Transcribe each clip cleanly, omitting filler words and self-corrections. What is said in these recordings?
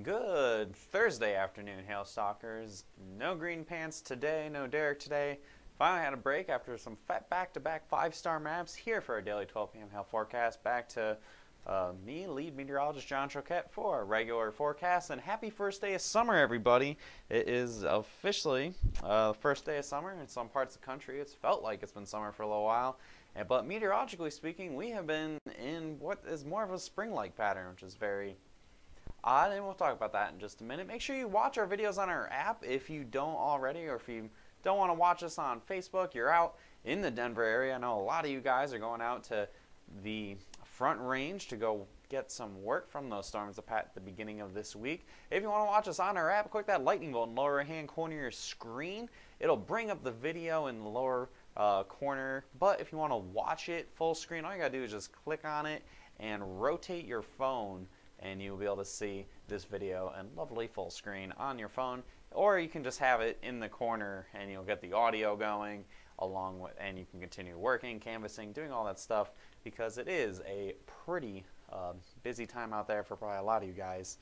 Good Thursday afternoon, Hail Stalkers. No green pants today, no Derek today. Finally had a break after some back-to-back 5-star maps here for our daily 12 p.m. hail forecast. Back to me, lead meteorologist John Choquette, for a regular forecast. And happy first day of summer, everybody. It is officially the first day of summer in some parts of the country. It's felt like it's been summer for a little while. But meteorologically speaking, we have been in what is more of a spring-like pattern, which is very odd, and we'll talk about that in just a minute. Make sure you watch our videos on our app if you don't already, or if you don't want to watch us on Facebook, you're out in the Denver area. I know a lot of you guys are going out to the Front Range to go get some work from those storms at the beginning of this week. If you want to watch us on our app, click that lightning bolt in the lower right hand corner of your screen. It'll bring up the video in the lower corner, but if you want to watch it full screen, all you gotta do is just click on it and rotate your phone, and you'll be able to see this video in lovely full screen on your phone. Or you can just have it in the corner and you'll get the audio going along with, and you can continue working, canvassing, doing all that stuff, because it is a pretty busy time out there for probably a lot of you guys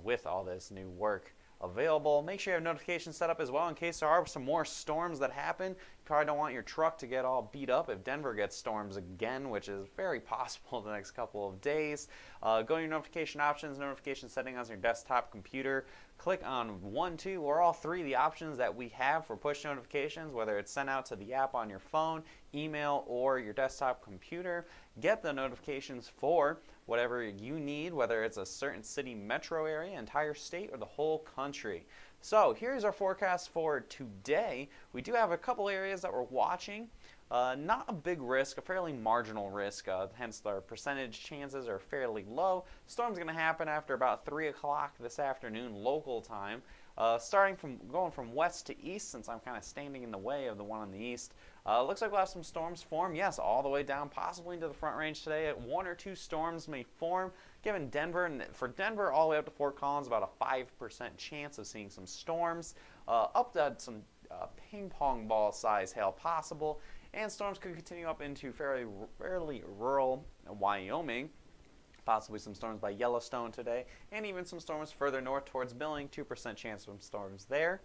with all this new work available. Make sure you have notifications set up as well in case there are some more storms that happen. You probably don't want your truck to get all beat up if Denver gets storms again, which is very possible the next couple of days. Go to your notification options, notification settings on your desktop computer. Click on 1, 2, or all 3 of the options that we have for push notifications, whether it's sent out to the app on your phone, email, or your desktop computer. Get the notifications for whatever you need, whether it's a certain city metro area, entire state, or the whole country. So here's our forecast for today. We do have a couple areas that we're watching. Not a big risk, a fairly marginal risk, hence our percentage chances are fairly low. Storm's going to happen after about 3 o'clock this afternoon local time. Going from west to east, since I'm kind of standing in the way of the one on the east. Looks like we'll have some storms form, yes, all the way down, possibly into the Front Range today. 1 or 2 storms may form, given Denver, and for Denver all the way up to Fort Collins, about a 5% chance of seeing some storms, up to some ping pong ball size hail possible, and storms could continue up into fairly rural Wyoming. Possibly some storms by Yellowstone today, and even some storms further north towards Milling, 2% chance of some storms there.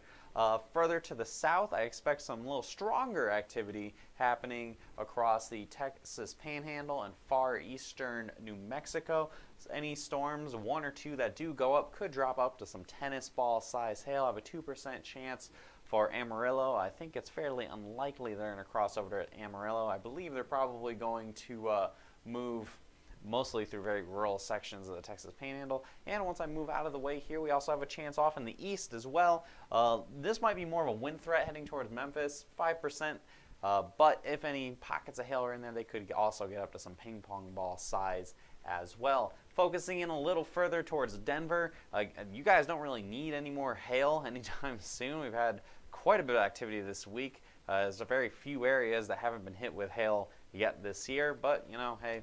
Further to the south, I expect some little stronger activity happening across the Texas Panhandle and far eastern New Mexico. So any storms, 1 or 2 that do go up, could drop up to some tennis ball size hail. I have a 2% chance for Amarillo. I think it's fairly unlikely they're going to cross over to Amarillo. I believe they're probably going to move mostly through very rural sections of the Texas Panhandle. And once I move out of the way here, we also have a chance off in the east as well. This might be more of a wind threat heading towards Memphis, 5%. But if any pockets of hail are in there, they could also get up to some ping pong ball size as well. Focusing in a little further towards Denver, you guys don't really need any more hail anytime soon. We've had quite a bit of activity this week. There's a very few areas that haven't been hit with hail yet this year, but you know, hey,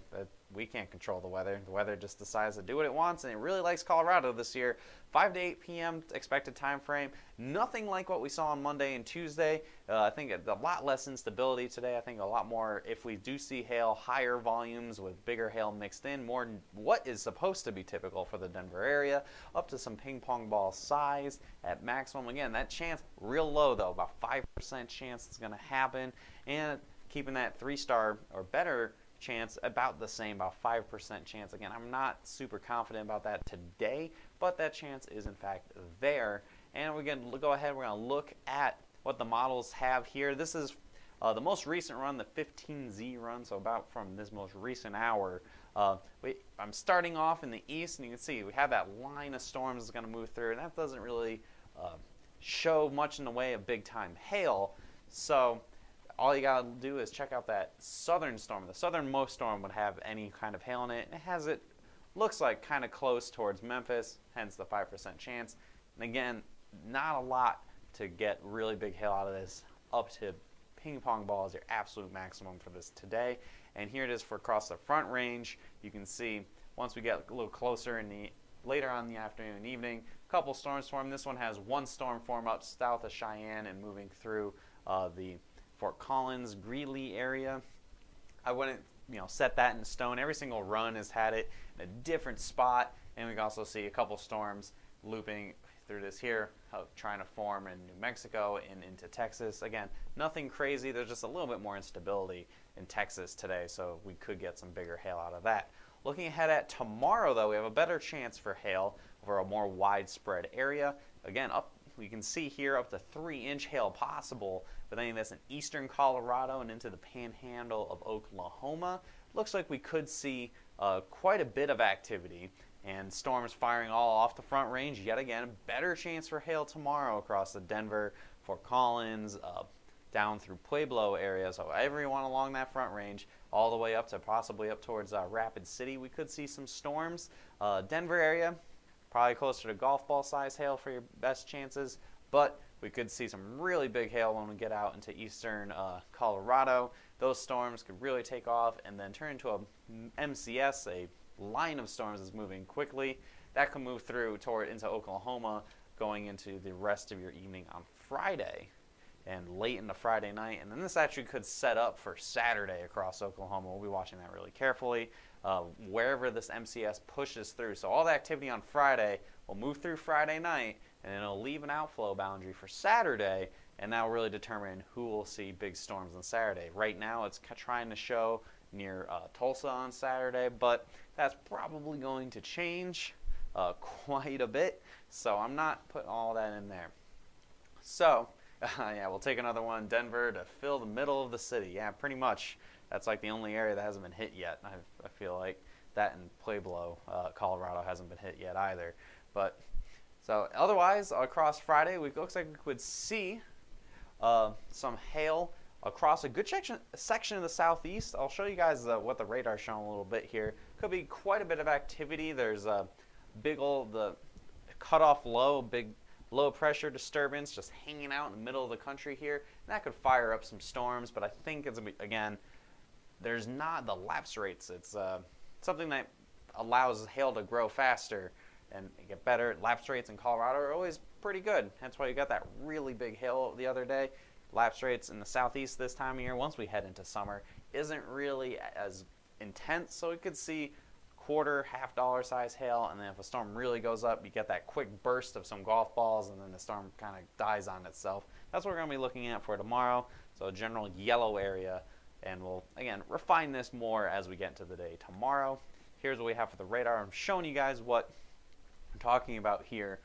we can't control the weather. The weather just decides to do what it wants, and it really likes Colorado this year. 5 to 8 p.m. expected time frame. Nothing like what we saw on Monday and Tuesday. I think a lot less instability today. I think a lot more, if we do see hail, higher volumes with bigger hail mixed in, more what is supposed to be typical for the Denver area, up to some ping pong ball size at maximum. Again, that chance real low though, about 5% chance it's going to happen, and keeping that 3-star or better chance about the same, about 5% chance. Again, I'm not super confident about that today, but that chance is in fact there. And we're going to go ahead, we're going to look at what the models have here. This is the most recent run, the 15Z run, so about from this most recent hour. I'm starting off in the east, and you can see we have that line of storms that's going to move through, and that doesn't really show much in the way of big time hail. So all you gotta do is check out that southern storm. The southernmost storm would have any kind of hail in it. It has it, looks like kind of close towards Memphis, hence the 5% chance. And again, not a lot to get really big hail out of this. Up to ping pong ball is your absolute maximum for this today. And here it is for across the Front Range. You can see once we get a little closer in the later on in the afternoon and evening, a couple storms form. This one has 1 storm form up south of Cheyenne and moving through the Fort Collins, Greeley area. I wouldn't, set that in stone. Every single run has had it in a different spot, and we can also see a couple storms looping through this here, trying to form in New Mexico and into Texas. Again, nothing crazy. There's just a little bit more instability in Texas today, so we could get some bigger hail out of that. Looking ahead at tomorrow, though, we have a better chance for hail over a more widespread area. Again, we can see here up to 3-inch hail possible, but then that's in eastern Colorado and into the panhandle of Oklahoma. Looks like we could see quite a bit of activity and storms firing all off the Front Range. Yet again, better chance for hail tomorrow across the Denver, Fort Collins, down through Pueblo area. So everyone along that Front Range, all the way up to possibly up towards Rapid City, we could see some storms. Denver area, probably closer to golf ball size hail for your best chances, but we could see some really big hail when we get out into eastern Colorado. Those storms could really take off and then turn into a MCS, a line of storms is moving quickly. That could move through into Oklahoma going into the rest of your evening on Friday and late into Friday night. And then this actually could set up for Saturday across Oklahoma. We'll be watching that really carefully wherever this MCS pushes through. So all the activity on Friday will move through Friday night, and then it'll leave an outflow boundary for Saturday, and that will really determine who will see big storms on Saturday. Right now it's trying to show near Tulsa on Saturday, but that's probably going to change quite a bit, so I'm not putting all that in there. So yeah, we'll take another one, Denver, to fill the middle of the city. Yeah, pretty much. That's like the only area that hasn't been hit yet. I feel like that in Pueblo, Colorado hasn't been hit yet either. But so otherwise, across Friday, it looks like we could see some hail across a good section of the southeast. I'll show you guys what the radar's showing a little bit here. Could be quite a bit of activity. There's a the cutoff low, big low pressure disturbance just hanging out in the middle of the country here. And that could fire up some storms, but I think it's, again, there's not the lapse rates. It's something that allows hail to grow faster and get better. Lapse rates in Colorado are always pretty good. That's why you got that really big hail the other day. Lapse rates in the southeast this time of year, once we head into summer, isn't really as intense, so we could see quarter, $half size hail, and then if a storm really goes up, you get that quick burst of some golf balls, and then the storm kind of dies on itself. That's what we're going to be looking at for tomorrow. So a general yellow area, and we'll, again, refine this more as we get into the day tomorrow. Here's what we have for the radar. I'm showing you guys what I'm talking about here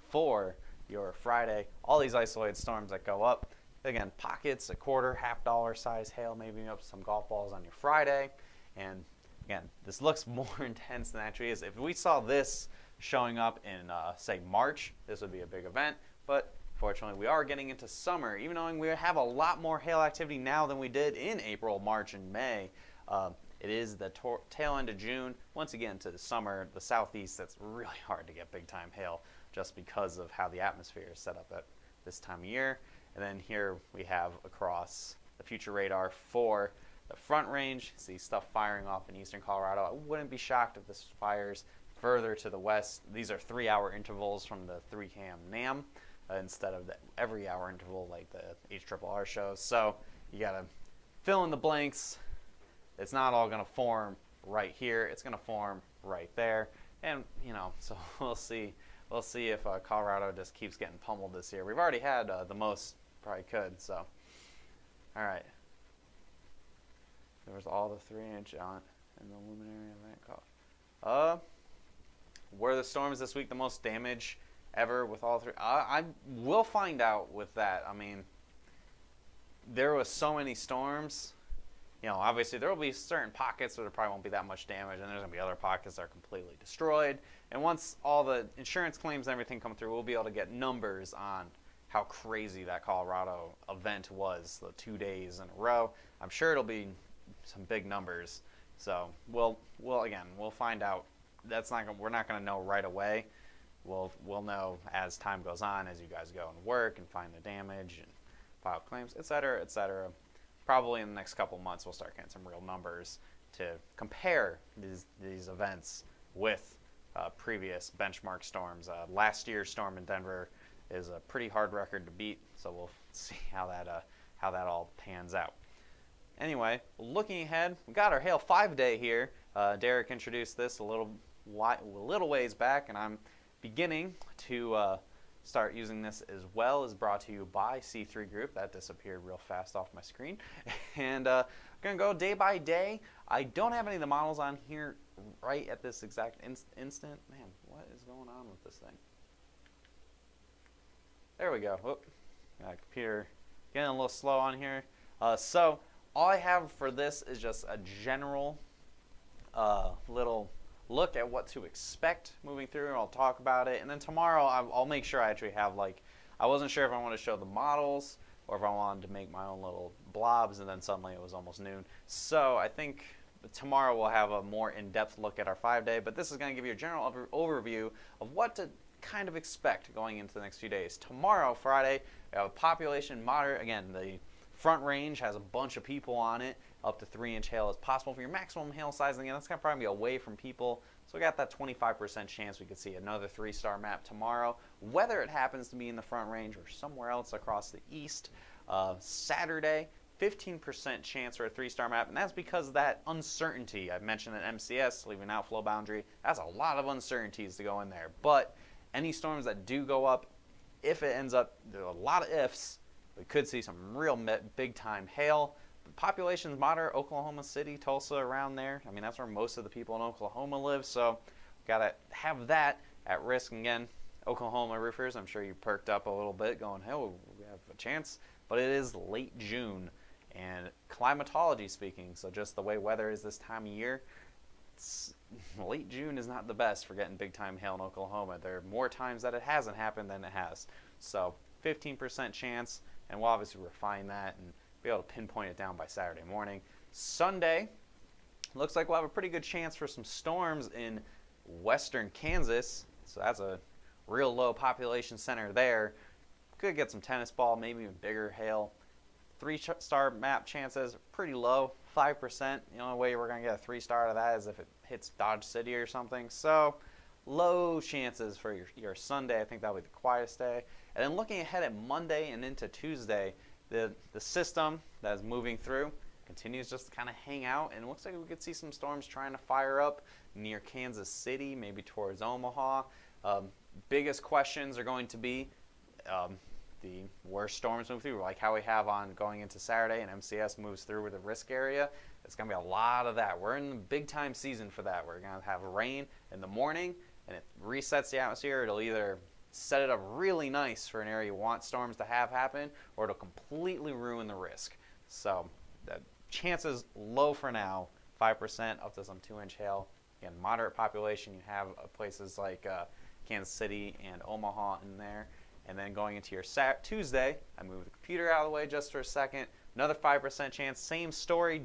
for your Friday. All these isolated storms that go up. Again, pockets, a quarter, $half size hail, maybe up some golf balls on your Friday. And again, this looks more intense than it actually is. If we saw this showing up in, say, March, this would be a big event. But fortunately, we are getting into summer. Even though we have a lot more hail activity now than we did in April, March, and May, it is the tail end of June. Once again, to the summer, the southeast, that's really hard to get big-time hail just because of how the atmosphere is set up at this time of year. And then here we have across the future radar for the Front Range. See stuff firing off in eastern Colorado. I wouldn't be shocked if this fires further to the west. These are 3-hour intervals from the 3-cam NAM instead of the every hour interval like the HRRR shows. So you got to fill in the blanks. It's not all going to form right here. It's going to form right there. And, you know, so we'll see. We'll see if Colorado just keeps getting pummeled this year. We've already had the most probably could. So, all right. There was all the 3-inch on in the luminary event call. Were the storms this week the most damage ever with all three? I will find out with that. I mean, there was so many storms. You know, obviously there will be certain pockets where there probably won't be that much damage, and there's going to be other pockets that are completely destroyed. And once all the insurance claims and everything come through, we'll be able to get numbers on how crazy that Colorado event was, the 2 days in a row. I'm sure it'll be some big numbers. So we'll find out. We're not going to know right away. We'll know as time goes on, as you guys go and work and find the damage and file claims, etc., etc. Probably in the next couple months, we'll start getting some real numbers to compare these events with previous benchmark storms. Last year's storm in Denver is a pretty hard record to beat, so we'll see how that all pans out. Anyway, looking ahead, we got our Hail 5 day here. Derek introduced this a little ways back, and I'm beginning to start using this as well is brought to you by C3 Group. That disappeared real fast off my screen. And I'm going to go day by day. I don't have any of the models on here right at this exact instant. Man, what is going on with this thing? There we go. Whoop. Computer getting a little slow on here. So all I have for this is just a general little look at what to expect moving through, and I'll talk about it. And then tomorrow I'll make sure I actually have, like, I wasn't sure if I wanted to show the models or if I wanted to make my own little blobs, and then suddenly it was almost noon. So I think tomorrow we'll have a more in-depth look at our 5-day, but this is going to give you a general overview of what to kind of expect going into the next few days. Tomorrow, Friday, we have a population moderate. Again, the front range has a bunch of people on it. Up to 3-inch hail is possible for your maximum hail size. Again, that's going to probably be away from people. So we got that 25% chance we could see another 3-star map tomorrow. Whether it happens to be in the front range or somewhere else across the east. Saturday, 15% chance for a 3-star map, and that's because of that uncertainty. I mentioned that MCS, leaving outflow boundary, that's a lot of uncertainties to go in there. But any storms that do go up, if it ends up, there are a lot of ifs, we could see some real big-time hail. The population's moderate, Oklahoma City, Tulsa, around there. I mean, that's where most of the people in Oklahoma live, so got to have that at risk. And again, Oklahoma roofers, I'm sure you perked up a little bit going, hey, we have a chance. But it is late June, and climatology speaking, so just the way weather is this time of year, late June is not the best for getting big-time hail in Oklahoma. There are more times that it hasn't happened than it has. So 15% chance, and we'll obviously refine that and be able to pinpoint it down by Saturday morning. Sunday, looks like we'll have a pretty good chance for some storms in western Kansas. So that's a real low population center there. Could get some tennis ball, maybe even bigger hail. 3-star map chances, pretty low, 5%. The only way we're going to get a 3-star out of that is if it hits Dodge City or something. So low chances for your Sunday. I think that'll be the quietest day. And then looking ahead at Monday and into Tuesday, the system that is moving through continues just to kind of hang out, and it looks like we could see some storms trying to fire up near Kansas City, maybe towards Omaha. Biggest questions are going to be the worst storms move through, like how we have on going into Saturday, and MCS moves through with a risk area. It's going to be a lot of that. We're in the big time season for that. We're going to have rain in the morning, and it resets the atmosphere. It'll either set it up really nice for an area you want storms to have happen, or it'll completely ruin the risk. So the chances low for now, 5% up to some 2-inch hail. Again, moderate population. You have places like Kansas City and Omaha in there. And then going into your Tuesday, I move the computer out of the way just for a second. Another 5% chance. Same story,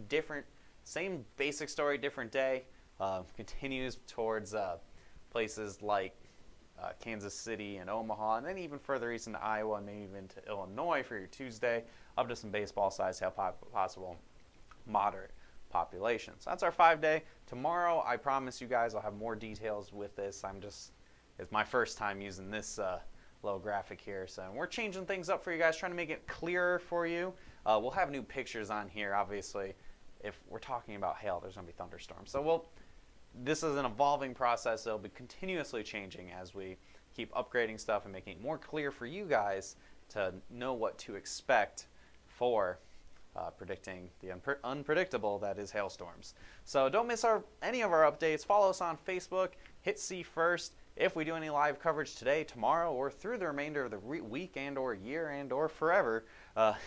same basic story, different day. Continues towards places like Kansas City and Omaha, and then even further east into Iowa and maybe even to Illinois for your Tuesday, up to some baseball-sized hail possible, moderate population. So that's our 5-day. Tomorrow, I promise you guys I'll have more details with this. It's my first time using this little graphic here, so we're changing things up for you guys, trying to make it clearer for you. We'll have new pictures on here, obviously. If we're talking about hail, there's going to be thunderstorms. So this is an evolving process. It'll be continuously changing as we keep upgrading stuff and making it more clear for you guys to know what to expect for predicting the unpredictable that is hailstorms. So don't miss any of our updates. Follow us on Facebook. Hit see first. If we do any live coverage today, tomorrow, or through the remainder of the week and or year and or forever,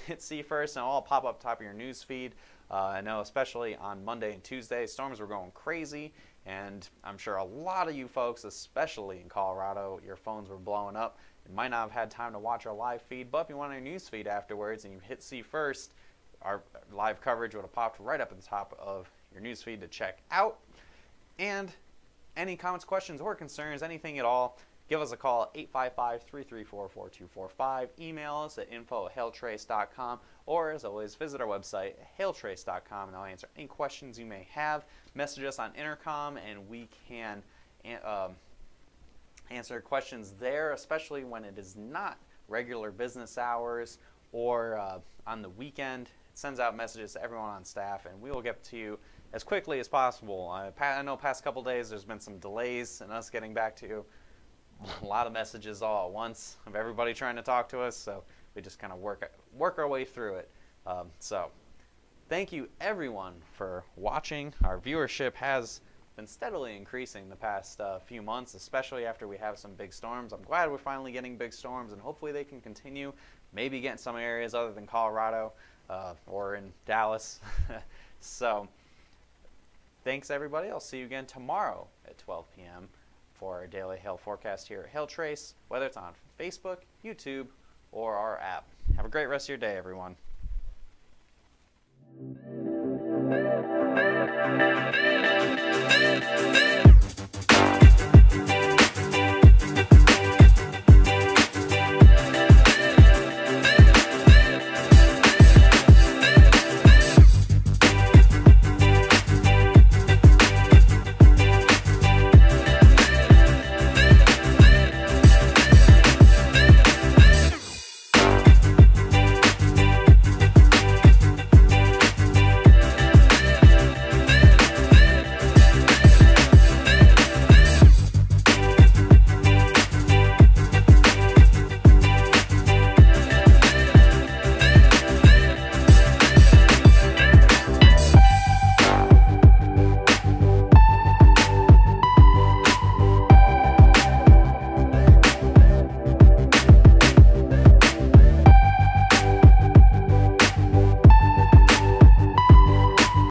hit see first and it'll all pop up top of your news feed. I know especially on Monday and Tuesday, storms were going crazy, and I'm sure a lot of you folks, especially in Colorado, your phones were blowing up. You might not have had time to watch our live feed, but if you want our news feed afterwards and you hit see first, our live coverage would have popped right up at the top of your news feed to check out. And any comments, questions, or concerns, anything at all, give us a call at 855-334-4245. Email us at info@hailtrace.com, or as always, visit our website at hailtrace.com, and I'll answer any questions you may have. Message us on intercom, and we can answer questions there, especially when it is not regular business hours or on the weekend. It sends out messages to everyone on staff, and we will get to you as quickly as possible. I know past couple days there's been some delays in us getting back to you, a lot of messages all at once of everybody trying to talk to us, so we just kind of work our way through it. So thank you everyone for watching. Our viewership has been steadily increasing the past few months, especially after we have some big storms. I'm glad we're finally getting big storms, and hopefully they can continue, maybe get in some areas other than Colorado or in Dallas. So thanks everybody. I'll see you again tomorrow at 12 p.m. for our daily hail forecast here at Hail Trace, whether it's on Facebook, YouTube, or our app. Have a great rest of your day, everyone.